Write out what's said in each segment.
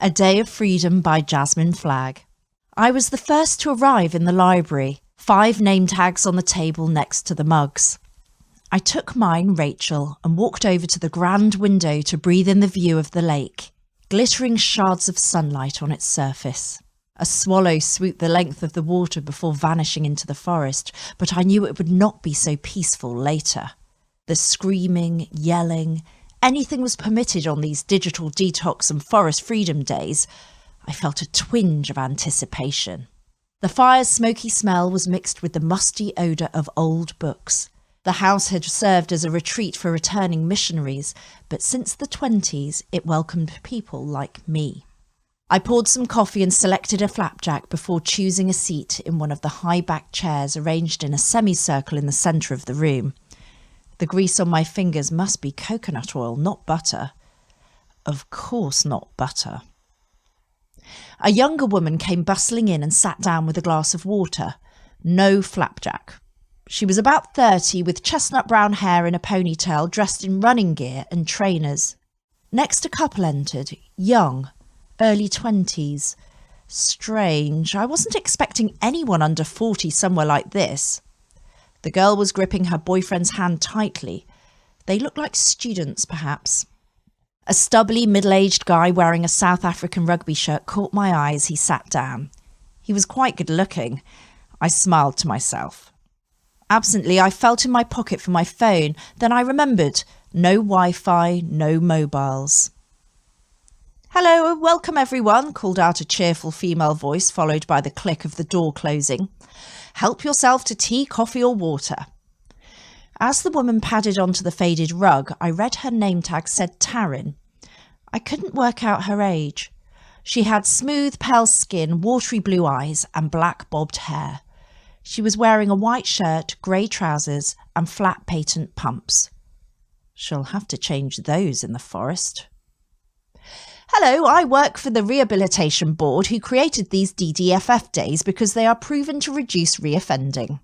A Day of Freedom by Jasmine Flagg. I was the first to arrive in the library, 5 name tags on the table next to the mugs. I took mine, Rachel, and walked over to the grand window to breathe in the view of the lake, glittering shards of sunlight on its surface. A swallow swooped the length of the water before vanishing into the forest, but I knew it would not be so peaceful later. The screaming, yelling, anything was permitted on these digital detox and forest freedom days. I felt a twinge of anticipation. The fire's smoky smell was mixed with the musty odour of old books. The house had served as a retreat for returning missionaries, but since the 20s it welcomed people like me. I poured some coffee and selected a flapjack before choosing a seat in one of the high-backed chairs arranged in a semicircle in the centre of the room. The grease on my fingers must be coconut oil, not butter. Of course not butter. A younger woman came bustling in and sat down with a glass of water. No flapjack. She was about 30, with chestnut brown hair in a ponytail, dressed in running gear and trainers. Next a couple entered, young, early 20s. Strange, I wasn't expecting anyone under 40 somewhere like this. The girl was gripping her boyfriend's hand tightly. They looked like students, perhaps. A stubbly, middle-aged guy wearing a South African rugby shirt caught my eye as he sat down. He was quite good-looking. I smiled to myself. Absently, I felt in my pocket for my phone. Then I remembered. No Wi-Fi, no mobiles. "Hello, welcome everyone," called out a cheerful female voice, followed by the click of the door closing. "Help yourself to tea, coffee or water." As the woman padded onto the faded rug, I read her name tag said Taryn. I couldn't work out her age. She had smooth, pale skin, watery blue eyes and black bobbed hair. She was wearing a white shirt, grey trousers and flat patent pumps. She'll have to change those in the forest. "Hello, I work for the Rehabilitation Board who created these DDFF days because they are proven to reduce reoffending."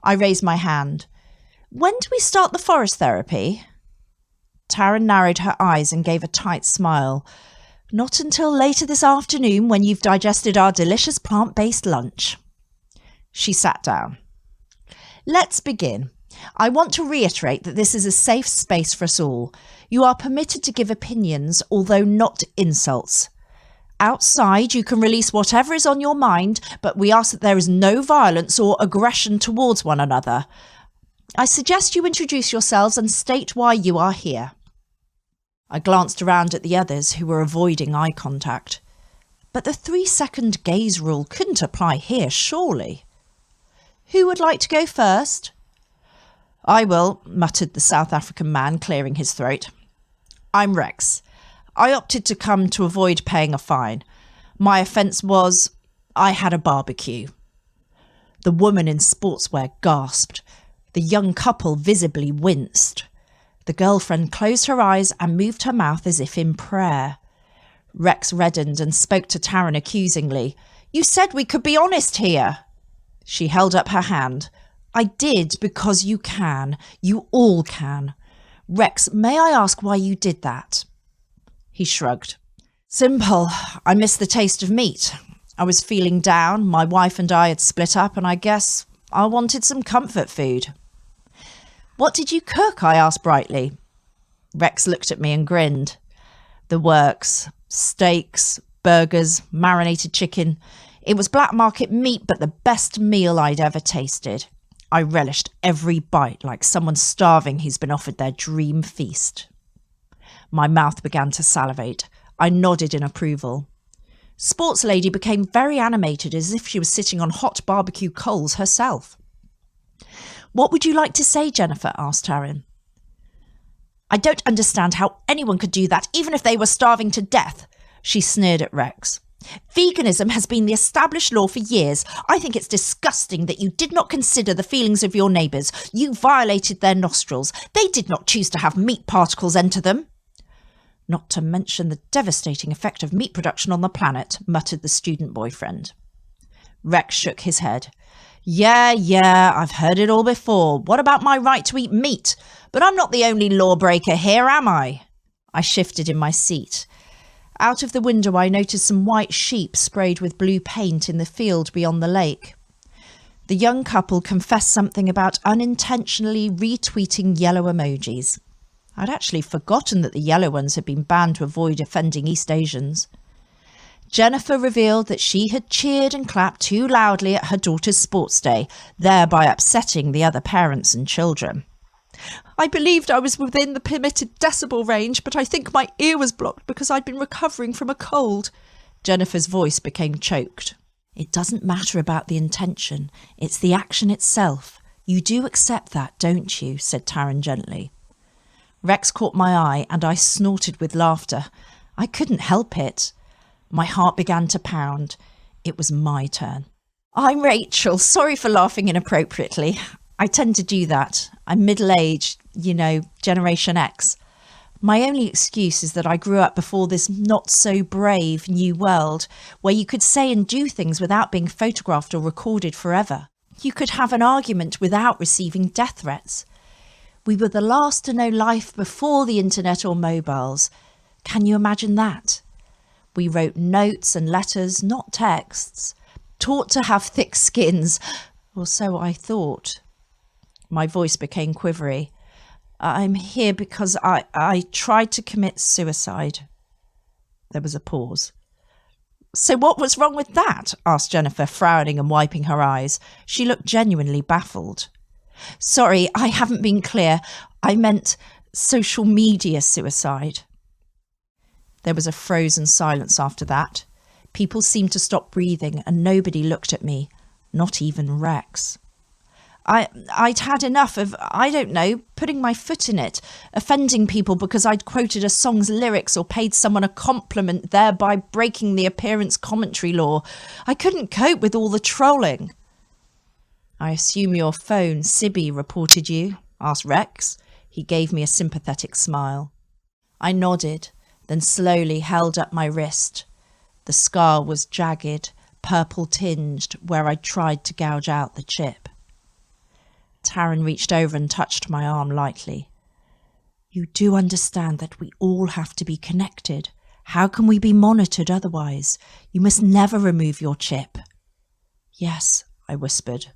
I raised my hand. "When do we start the forest therapy?" Taryn narrowed her eyes and gave a tight smile. "Not until later this afternoon when you've digested our delicious plant-based lunch." She sat down. "Let's begin. I want to reiterate that this is a safe space for us all. You are permitted to give opinions, although not insults. Outside, you can release whatever is on your mind, but we ask that there is no violence or aggression towards one another. I suggest you introduce yourselves and state why you are here." I glanced around at the others who were avoiding eye contact. But the 3-second gaze rule couldn't apply here, surely. "Who would like to go first?" "I will," muttered the South African man, clearing his throat. "I'm Rex. I opted to come to avoid paying a fine. My offence was I had a barbecue." The woman in sportswear gasped. The young couple visibly winced. The girlfriend closed her eyes and moved her mouth as if in prayer. Rex reddened and spoke to Taryn accusingly. "You said we could be honest here." She held up her hand. "I did because you can. You all can. Rex, may I ask why you did that?" He shrugged. "Simple. I missed the taste of meat. I was feeling down. My wife and I had split up and I guess I wanted some comfort food." "What did you cook?" I asked brightly. Rex looked at me and grinned. "The works. Steaks, burgers, marinated chicken. It was black market meat, but the best meal I'd ever tasted. I relished every bite like someone starving who's been offered their dream feast." My mouth began to salivate. I nodded in approval. Sports Lady became very animated, as if she was sitting on hot barbecue coals herself. "What would you like to say, Jennifer?" asked Taryn. "I don't understand how anyone could do that, even if they were starving to death," she sneered at Rex. "Veganism has been the established law for years. I think it's disgusting that you did not consider the feelings of your neighbours. You violated their nostrils. They did not choose to have meat particles enter them." "Not to mention the devastating effect of meat production on the planet," muttered the student boyfriend. Rex shook his head. Yeah, I've heard it all before. What about my right to eat meat? But I'm not the only lawbreaker here, am I?" I shifted in my seat. Out of the window, I noticed some white sheep sprayed with blue paint in the field beyond the lake. The young couple confessed something about unintentionally retweeting yellow emojis. I'd actually forgotten that the yellow ones had been banned to avoid offending East Asians. Jennifer revealed that she had cheered and clapped too loudly at her daughter's sports day, thereby upsetting the other parents and children. I believed I was within the permitted decibel range, but I think my ear was blocked because I'd been recovering from a cold. Jennifer's voice became choked. It doesn't matter about the intention. It's the action itself. You do accept that, don't you? Said Taryn gently. Rex caught my eye and I snorted with laughter. I couldn't help it. My heart began to pound. It was my turn. I'm Rachel. Sorry for laughing inappropriately. I tend to do that. I'm middle-aged, Generation X. My only excuse is that I grew up before this not-so-brave new world where you could say and do things without being photographed or recorded forever. You could have an argument without receiving death threats. We were the last to know life before the internet or mobiles. Can you imagine that? We wrote notes and letters, not texts. Taught to have thick skins, or so I thought. My voice became quivery. I'm here because I tried to commit suicide. There was a pause. So what was wrong with that? Asked Jennifer, frowning and wiping her eyes. She looked genuinely baffled. Sorry, I haven't been clear. I meant social media suicide. There was a frozen silence after that. People seemed to stop breathing and nobody looked at me, not even Rex. I'd had enough of, putting my foot in it, offending people because I'd quoted a song's lyrics or paid someone a compliment, thereby breaking the appearance commentary law. I couldn't cope with all the trolling. I assume your phone, Sibby, reported you? Asked Rex. He gave me a sympathetic smile. I nodded, then slowly held up my wrist. The scar was jagged, purple-tinged, where I'd tried to gouge out the chip. Taryn reached over and touched my arm lightly. You do understand that we all have to be connected. How can we be monitored otherwise? You must never remove your chip. Yes, I whispered.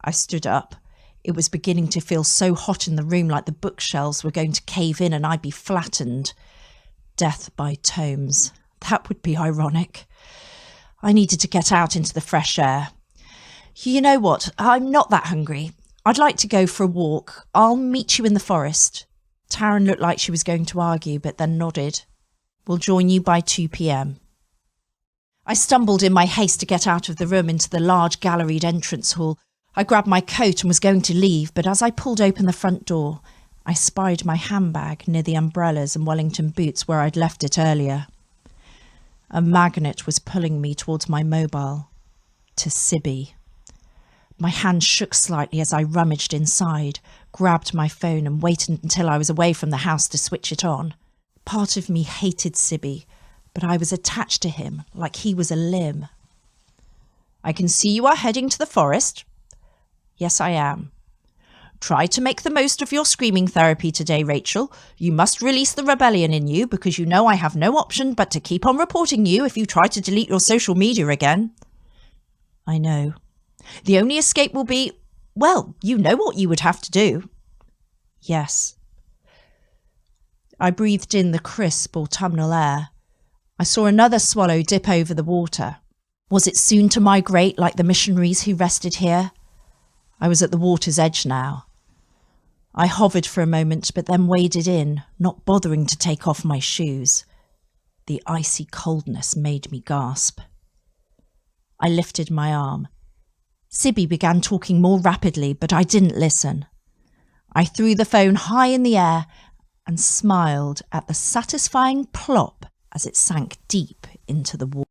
I stood up. It was beginning to feel so hot in the room, like the bookshelves were going to cave in and I'd be flattened. Death by tomes. That would be ironic. I needed to get out into the fresh air. You know what? I'm not that hungry. I'd like to go for a walk. I'll meet you in the forest. Taryn looked like she was going to argue, but then nodded. We'll join you by 2 p.m. I stumbled in my haste to get out of the room into the large galleried entrance hall. I grabbed my coat and was going to leave, but as I pulled open the front door, I spied my handbag near the umbrellas and Wellington boots where I'd left it earlier. A magnet was pulling me towards my mobile, to Sibby. My hand shook slightly as I rummaged inside, grabbed my phone and waited until I was away from the house to switch it on. Part of me hated Sibby, but I was attached to him like he was a limb. I can see you are heading to the forest. Yes, I am. Try to make the most of your screaming therapy today, Rachel. You must release the rebellion in you because you know I have no option but to keep on reporting you if you try to delete your social media again. I know. The only escape will be, well, you know what you would have to do. Yes. I breathed in the crisp autumnal air. I saw another swallow dip over the water. Was it soon to migrate like the missionaries who rested here? I was at the water's edge now. I hovered for a moment, but then waded in, not bothering to take off my shoes. The icy coldness made me gasp. I lifted my arm. Sibby began talking more rapidly, but I didn't listen. I threw the phone high in the air and smiled at the satisfying plop as it sank deep into the water.